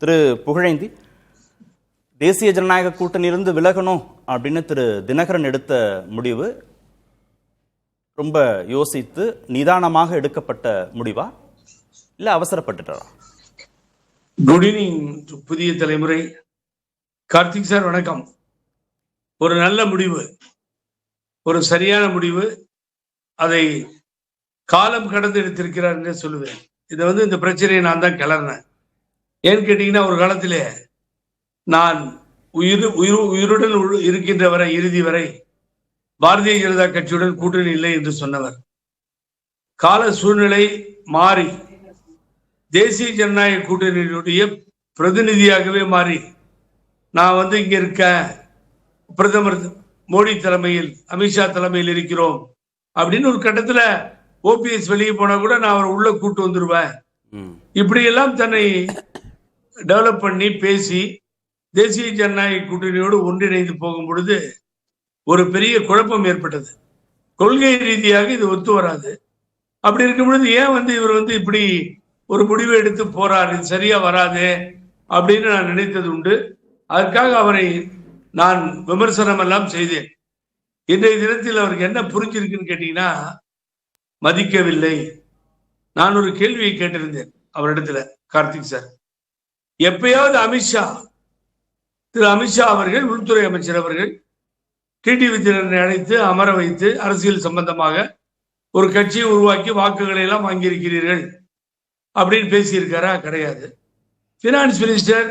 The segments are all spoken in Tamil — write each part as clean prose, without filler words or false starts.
திரு புகழேந்தி, தேசிய ஜனநாயக கூட்டணியிலிருந்து விலகணும் அப்படின்னு திரு தினகரன் எடுத்த முடிவு ரொம்ப யோசித்து நிதானமாக எடுக்கப்பட்ட முடிவா இல்ல அவசரப்பட்டுட்டாரா? குட் ஈவினிங் புதிய தலைமுறை. கார்த்திக் சார் வணக்கம். ஒரு நல்ல முடிவு, ஒரு சரியான முடிவு. அதை காலம் கடந்து எடுத்திருக்கிறார் என்று சொல்லுவேன். இதை இந்த பிரச்சனையை நான் தான் கிளறினேன். ஏன்னு கேட்டீங்கன்னா, ஒரு காலத்திலே நான் உயிருடன் இருக்கின்ற வரை, இறுதி வரை பாரதிய ஜனதா கட்சியுடன் கூட்டணி இல்லை என்று சொன்னவர். கால சூழ்நிலை மாறி தேசிய ஜனநாயக கூட்டணியினுடைய பிரதிநிதியாகவே மாறி நான் இங்க இருக்க, பிரதமர் மோடி தலைமையில், அமித்ஷா தலைமையில் இருக்கிறோம் அப்படின்னு ஒரு கட்டத்துல ஓபிஎஸ் வெளியே போனா கூட நான் அவரை உள்ள கூட்டு வந்துருவேன். இப்படி எல்லாம் தன்னை டெவலப் பண்ணி பேசி தேசிய ஜனநாயக கூட்டணியோடு ஒன்றிணைந்து போகும் பொழுது ஒரு பெரிய குழப்பம் ஏற்பட்டது. கொள்கை ரீதியாக இது ஒத்து வராது. அப்படி இருக்கும் பொழுது ஏன் இவர் இப்படி ஒரு முடிவு எடுத்து போறாரு, சரியா வராது அப்படின்னு நான் நினைத்தது உண்டு. அதற்காக அவரை நான் விமர்சனம் எல்லாம் செய்தேன். இன்றைய தினத்தில் அவருக்கு என்ன புரிஞ்சிருக்குன்னு கேட்டீங்கன்னா, மதிக்கவில்லை. நான் ஒரு கேள்வியை கேட்டிருந்தேன் அவரிடத்துல, கார்த்திக் சார். எப்பயாவது திரு அமித்ஷா அவர்கள், உள்துறை அமைச்சர் அவர்கள் டிடிவி தினகரனை அழைத்து அமர வைத்து அரசியல் சம்பந்தமாக ஒரு கட்சியை உருவாக்கி வாக்குகளை எல்லாம் வாங்கியிருக்கிறீர்கள் அப்படின்னு பேசியிருக்காரா? கிடையாது. பினான்ஸ் மினிஸ்டர்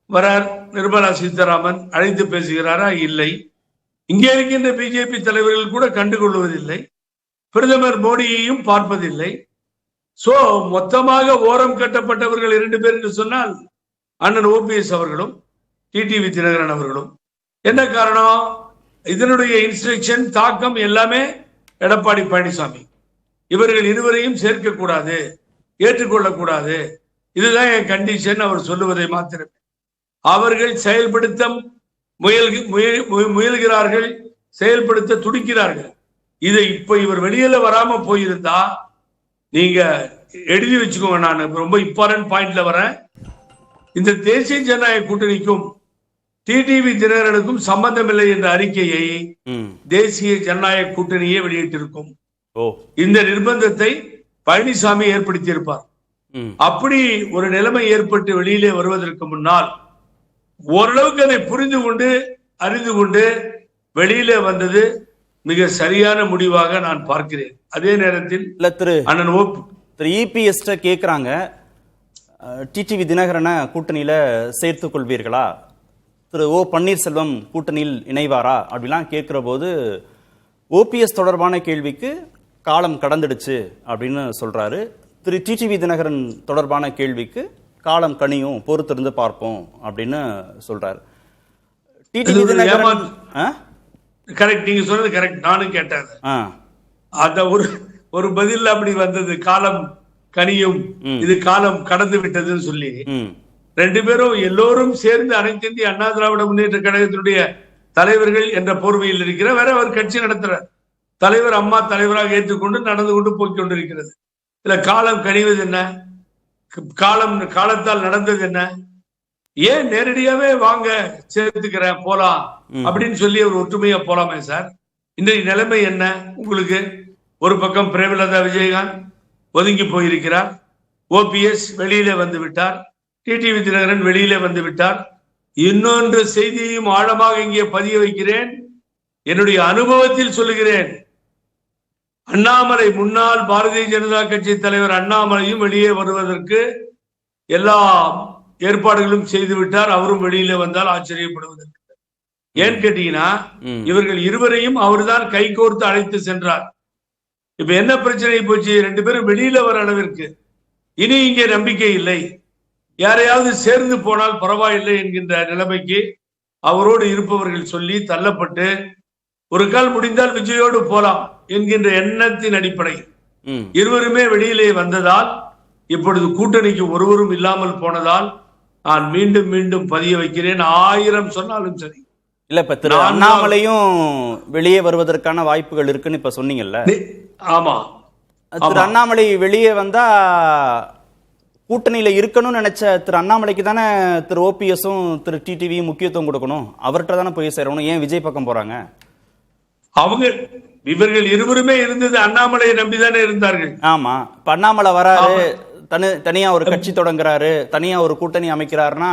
வரார், நிர்மலா சீதாராமன் அழைத்து பேசுகிறாரா? இல்லை. இங்கே இருக்கின்ற பிஜேபி தலைவர்கள் கூட கண்டுகொள்வதில்லை. பிரதமர் மோடியையும் பார்ப்பதில்லை. சோ மொத்தமாக ஓரம் கட்டப்பட்டவர்கள் 2 பேர் என்று சொன்னால் அண்ணன் ஓபிஎஸ் அவர்களும் டிடிவி தினகரன் அவர்களும். என்ன காரணம்? இதனுடைய இன்ஸ்ட்ரக்ஷன், தாக்கம் எல்லாமே எடப்பாடி பழனிசாமி. இவர்கள் இருவரையும் சேர்க்கக்கூடாது, ஏற்றுக்கொள்ளக்கூடாது, இதுதான் என் கண்டிஷன் அவர் சொல்லுவதை மாத்திரமே. அவர்கள் செயல்படுத்த முயல்கிறார்கள், செயல்படுத்த துடிக்கிறார்கள். இதை இப்ப இவர் வெளியில வராம போயிருந்தா, நீங்க எழுதி வச்சுக்கோங்க, நான் ரொம்ப இம்பார்ட்டன்ட் பாயிண்ட்ல வரேன். இந்த தேசிய ஜனநாயக கூட்டணிக்கும் டிடிவி தினகரனுக்கும் சம்பந்தம் இல்லை என்ற அறிக்கையை தேசிய ஜனநாயக கூட்டணியே வெளியிட்டிருக்கும். இந்த நிர்பந்தத்தை பழனிசாமி ஏற்படுத்தி இருப்பார். அப்படி ஒரு நிலைமை ஏற்பட்டு வெளியிலே வருவதற்கு முன்னால் ஓரளவுக்கு அதை புரிந்து கொண்டு, அறிந்து கொண்டு வெளியிலே வந்தது மிக சரியான முடிவாக நான் பார்க்கிறேன். அதே நேரத்தில் திரு இபிஎஸ் கேக்குறாங்க, டிடிவி தினகரனை கூட்டணியில சேர்த்துக் கொள்வீர்களா, திரு ஓ பன்னீர்செல்வம் கூட்டணியில் இணைவாரா அப்படிலாம் கேட்கிற போது ஓபிஎஸ் தொடர்பான கேள்விக்கு காலம் கடந்துடுச்சு அப்படின்னு சொல்றாரு. திரு டிடிவி தினகரன் தொடர்பான கேள்விக்கு காலம் கனியும், பொறுத்திருந்து பார்ப்போம் அப்படின்னு சொல்றாரு. டிடிவி தினகரன் கரெக்ட், நீங்க சொன்னது கரெக்ட். நானும் கேட்டேன். அந்த ஒரு பதில் அப்படி வந்தது, காலம் கனியும், இது காலம் கடந்து விட்டதுன்னு சொல்லி. 2 பேரும் எல்லோரும் சேர்ந்து அனைத்து இந்திய அண்ணா திராவிட முன்னேற்ற கழகத்தினுடைய தலைவர்கள் என்ற போர்வையில் இருக்கிற வேற ஒரு கட்சி நடத்துற தலைவர், அம்மா தலைவராக ஏற்றுக்கொண்டு நடந்து கொண்டு போய் கொண்டிருக்கிறது. இல்ல காலம் கனிவது என்ன, காலத்தால் நடந்தது என்ன? ஏன் நேரடியாவே வாங்க சேர்த்துக்கிறேன் போலாம் அப்படின்னு சொல்லி ஒரு ஒற்றுமையா போலாமே சார். இன்றைய நிலைமை என்ன உங்களுக்கு? ஒரு பக்கம் பிரேமலதா விஜயகாந்த் ஒதுங்கி போயிருக்கிறார், ஓபிஎஸ் வெளியிலே வந்து விட்டார், டிடிவி தினகரன் வெளியிலே வந்து விட்டார். இன்னொன்று செய்தியையும் ஆழமாக இங்கே பதிய வைக்கிறேன், என்னுடைய அனுபவத்தில் சொல்லுகிறேன். அண்ணாமலை, முன்னாள் பாரதிய ஜனதா கட்சி தலைவர் அண்ணாமலையும் வெளியே வருவதற்கு எல்லா ஏற்பாடுகளும் செய்து விட்டார். அவரும் வெளியில வந்தால் ஆச்சரியப்படுவதற்கு. ஏன்னு கேட்டீங்கன்னா, இவர்கள் இருவரையும் அவர்தான் கைகோர்த்து அழைத்து சென்றார். இப்ப என்ன பிரச்சனை போச்சு? 2 பேரும் வெளியில வர அளவிற்கு இனி இங்கே நம்பிக்கை இல்லை, யாரையாவது சேர்ந்து போனால் பரவாயில்லை என்கின்ற நிலைமைக்கு அவரோடு இருப்பவர்கள் சொல்லி தள்ளப்பட்டு, ஒரு கால் முடிந்தால் விஜயோடு போலாம் என்கின்ற எண்ணத்தின் அடிப்படையில் இருவருமே வெளியிலே வந்ததால், இப்பொழுது கூட்டணிக்கு ஒருவரும் இல்லாமல் போனதால் நான் மீண்டும் மீண்டும் பதிய வைக்கிறேன். 1000 சொன்னாலும் சரி. இல்ல, இப்ப திரு அண்ணாமலையும் வெளியே வருவதற்கான வாய்ப்புகள் இருக்குன்னு இப்ப சொன்னீங்கல்ல? ஆமா, திரு அண்ணாமலை வெளியே வந்தா கூட்டணியில இருக்கணும்னு நினைச்ச திரு அண்ணாமலைக்கு தானே திரு ஓபிஎஸும் திரு டிடிவி முக்கியத்துவம் கொடுக்கணும், அவர்கிட்ட தானே போய் சேரணும். ஏன் விஜய் பக்கம் போறாங்க? இவர்கள் இருவருமே இருந்தது அண்ணாமலையை நம்பிதானே இருந்தார்கள். ஆமா, இப்ப அண்ணாமலை வராரு, தனியா ஒரு கட்சி தொடங்குறாரு, தனியா ஒரு கூட்டணி அமைக்கிறாருன்னா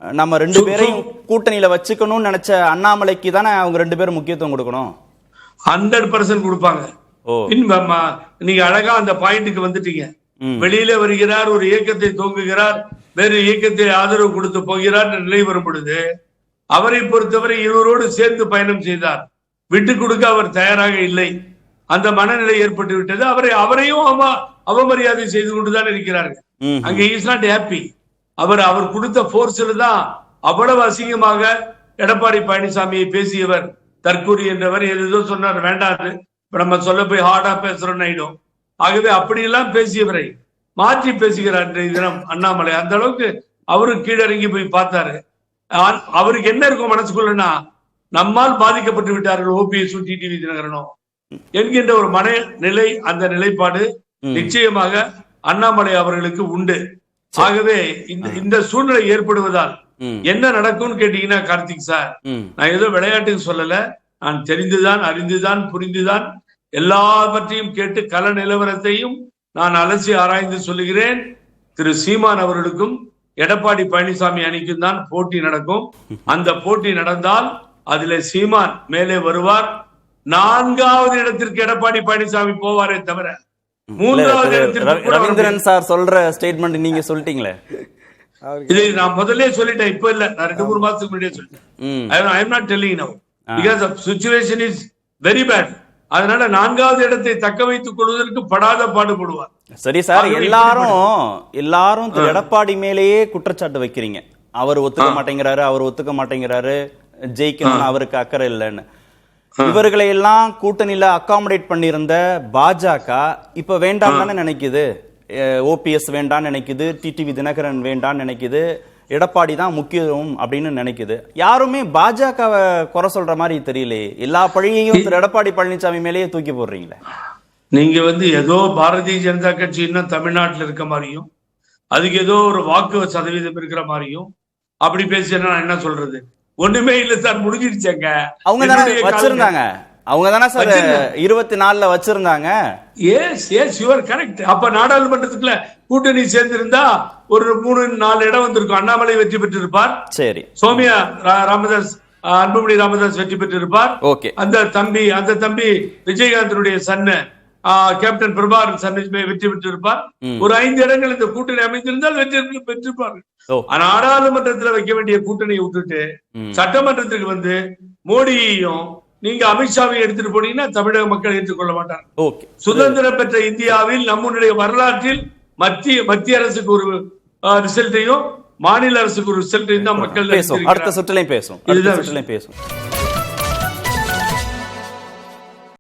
நம்ம ரெண்டு பேரையும் கூட்டணியில வச்சுக்கணும்னு நினைச்ச அண்ணாமலைக்கு தானே அவங்க ரெண்டு பேரும் முக்கியத்துவம் கொடுக்கணும். 100% கொடுப்பாங்க. நீங்க அழகா அந்த பாயிண்ட்டுக்கு வந்துட்டீங்க. வெளியில வருகிறார், ஒரு இயக்கத்தை துவங்குகிறார், வேறு இயக்கத்தை ஆதரவு கொடுத்து போகிறார் நிலை வரும் பொழுது அவரை பொறுத்தவரை இருவரோடு சேர்ந்து பயணம் செய்தார். விட்டு கொடுக்க அவர் தயாராக இல்லை. அந்த மனநிலை ஏற்பட்டு விட்டது. அவரையும் அவமரியாதை செய்து கொண்டுதான் இருக்கிறார்கள். அங்க இஸ் நாட் ஹாப்பி. அவர் கொடுத்த போர்ஸ்ல தான் அவ்வளவு அசிங்கமாக எடப்பாடி பழனிசாமியை பேசியவர். தற்கூரி என்றவர் ஏதோ சொன்னார், வேண்டாது இப்ப நம்ம சொல்ல போய் ஹார்டா பேசுறோம்னு ஆயிடும். ஆகவே அப்படியெல்லாம் பேசியவரை மாற்றி பேசுகிறார் தினம் அண்ணாமலை. அந்த அளவுக்கு அவரு கீழறங்கி போய் பார்த்தாரு. அவருக்கு என்ன இருக்கும் மனசுக்குள்ளனா, நம்மால் பாதிக்கப்பட்டு விட்டார்கள் ஓபிஎஸ் டிடிவி தினகரனும் என்கின்ற ஒரு மனநிலை, அந்த நிலைப்பாடு நிச்சயமாக அண்ணாமலை அவர்களுக்கு உண்டு. ஆகவே இந்த சூழ்நிலை ஏற்படுவதால் என்ன நடக்கும்னு கேட்டீங்கன்னா, கார்த்திக் சார், நான் ஏதோ விளையாட்டுக்கு சொல்லல, நான் தெரிந்துதான் அறிந்துதான் புரிந்துதான் எல்லாவற்றையும் கேட்டு கள நிலவரத்தையும் நான் அலசி ஆராய்ந்து சொல்லுகிறேன். திரு சீமான் அவர்களுக்கும் எடப்பாடி பழனிசாமி அணிக்கும் தான் போட்டி நடக்கும். அந்த போட்டி நடந்தால் அதுல சீமான் மேலே வருவார். 4வது இடத்திற்கு எடப்பாடி பழனிசாமி போவாரே தவிர 3வது இடத்திற்கு ரவீந்திரன் சார் சொல்ற ஸ்டேட்மெண்ட் நீங்க சொல்லிட்டீங்களே. இதை நான் முதல்ல சொல்லிட்டேன், இப்ப இல்ல, நான் 2-3 மாசத்துக்கு முன்னாடியே சொல்லிட்டேன். I am not telling now because the situation is very bad. அதனால 4வது இடத்தை தக்க வைத்துக் கொள்வதற்கு படாத பாடுபடுவார். சரி சார், எல்லாரும் திரு எடப்பாடி மேலேயே குற்றச்சாட்டு வைக்கிறீங்க. அவர் ஒத்துக்க மாட்டேங்கிறாரு, அவர் ஒத்துக்க மாட்டேங்கிறாரு, ஜெயிக்கணும்னு அவருக்கு அக்கறை இல்லைன்னு. இவர்களை எல்லாம் கூட்டணியில அகாமடேட் பண்ணியிருந்த பாஜக இப்ப வேண்டாம் தானே நினைக்குது. ஓபிஎஸ் வேண்டான்னு நினைக்குது, டிடிவி தினகரன் வேண்டான்னு நினைக்குது, எடப்பாடி தான் முக்கியம் அப்படின்னு நினைக்குது. யாருமே பாஜகவை குறை சொல்ற மாதிரி தெரியலையே. எல்லா பழியையும் திரு எடப்பாடி பழனிசாமி மேலேயே தூக்கி போடுறீங்களே. நீங்க ஏதோ பாரதிய ஜனதா கட்சி இன்னும் தமிழ்நாட்டில் இருக்க மாதிரியும், அதுக்கு ஏதோ ஒரு வாக்கு சதவீதம் இருக்கிற மாதிரியும் அப்படி பேசினா என்ன சொல்றது? ஒண்ணுமே இல்ல சார், முடிஞ்சிருச்சாங்க. அவங்க தானே வச்சிருந்தாங்க, அவங்க தானே சார் 24ல வச்சிருந்தாங்க. Yes you are correct. அப்ப நாடாளுமன்றத்துக்குள்ள கூட்டணி சேர்ந்திருந்தா ஒரு 3-4 இடம் வந்திருக்கும். அண்ணாமலை வெற்றி பெற்று இருப்பார். சரி, சோமியா ராமதாஸ், அன்புமணி ராமதாஸ் வெற்றி பெற்று இருப்பார். ஓகே, அந்த தம்பி விஜயகாந்தனுடைய சன்னு கேப்டன் பிரபாகரன் சன்னிஜ்மே வெற்றி பெற்று இருப்பார். ஒரு 5 இடங்கள் இந்த கூட்டணி அமைந்திருந்தால் வெற்றி பெற்றிருப்பார்கள். நாடாளுமன்றத்தில் வைக்க வேண்டிய கூட்டணியை விட்டுட்டு சட்டமன்றத்துக்கு வந்து மோடியையும் நீங்க அமித்ஷாவை எடுத்துட்டு போனீங்கன்னா தமிழக மக்கள் ஏற்றுக்கொள்ள மாட்டாங்க. சுதந்திரம் பெற்ற இந்தியாவில் நம்முடைய வரலாற்றில் மத்திய அரசுக்கு ஒரு ரிசல்ட்டையும் மாநில அரசுக்கு ஒரு ரிசல்ட்டையும் தான் மக்கள் அடுத்த சுற்றிலையும் பேசும்.